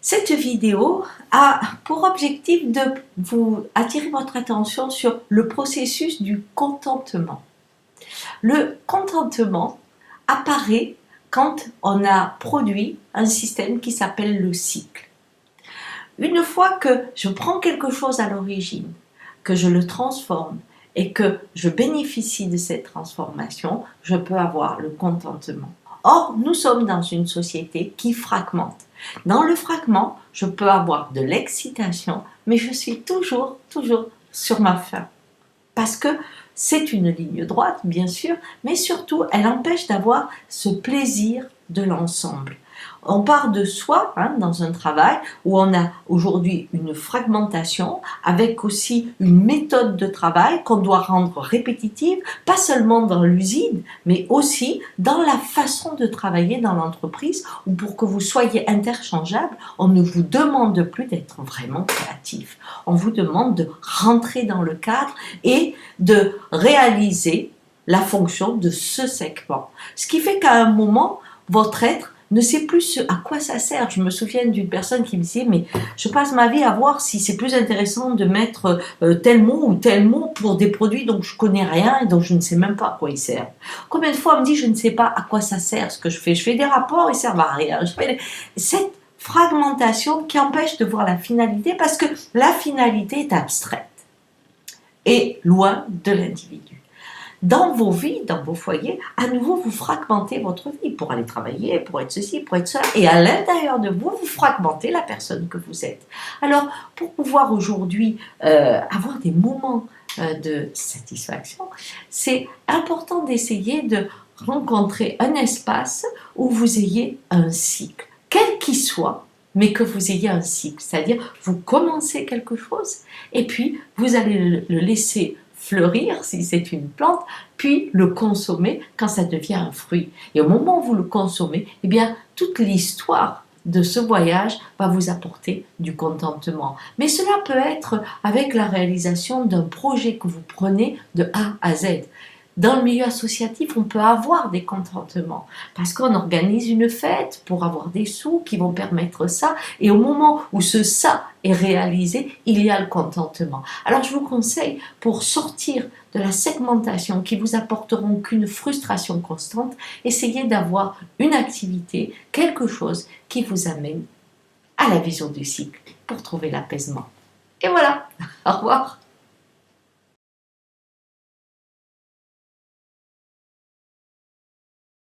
Cette vidéo a pour objectif de vous attirer votre attention sur le processus du contentement. Le contentement apparaît quand on a produit un système qui s'appelle le cycle. Une fois que je prends quelque chose à l'origine, que je le transforme et que je bénéficie de cette transformation, je peux avoir le contentement. Or, nous sommes dans une société qui fragmente. Dans le fragment, je peux avoir de l'excitation, mais je suis toujours sur ma faim. Parce que c'est une ligne droite, bien sûr, mais surtout, elle empêche d'avoir ce plaisir de l'ensemble. On part de soi dans un travail où on a aujourd'hui une fragmentation avec aussi une méthode de travail qu'on doit rendre répétitive, pas seulement dans l'usine, mais aussi dans la façon de travailler dans l'entreprise où pour que vous soyez interchangeable, on ne vous demande plus d'être vraiment créatif. On vous demande de rentrer dans le cadre et de réaliser la fonction de ce segment. Ce qui fait qu'à un moment, votre être ne sait plus à quoi ça sert. Je me souviens d'une personne qui me disait « mais je passe ma vie à voir si c'est plus intéressant de mettre tel mot ou tel mot pour des produits dont je connais rien et dont je ne sais même pas à quoi ils servent. » Combien de fois on me dit « je ne sais pas à quoi ça sert ce que je fais des rapports, ils servent à rien. » Cette fragmentation qui empêche de voir la finalité parce que la finalité est abstraite et loin de l'individu. Dans vos vies, dans vos foyers, à nouveau, vous fragmentez votre vie pour aller travailler, pour être ceci, pour être cela. Et à l'intérieur de vous, vous fragmentez la personne que vous êtes. Alors, pour pouvoir aujourd'hui avoir des moments de satisfaction, c'est important d'essayer de rencontrer un espace où vous ayez un cycle, quel qu'il soit, mais que vous ayez un cycle. C'est-à-dire, vous commencez quelque chose et puis vous allez le laisser fleurir si c'est une plante, puis le consommer quand ça devient un fruit. Et au moment où vous le consommez, eh bien, toute l'histoire de ce voyage va vous apporter du contentement. Mais cela peut être avec la réalisation d'un projet que vous prenez de A à Z. Dans le milieu associatif, on peut avoir des contentements parce qu'on organise une fête pour avoir des sous qui vont permettre ça. Et au moment où ce ça est réalisé, il y a le contentement. Alors je vous conseille, pour sortir de la segmentation qui vous apporteront qu'une frustration constante, essayez d'avoir une activité, quelque chose qui vous amène à la vision du cycle pour trouver l'apaisement. Et voilà, au revoir.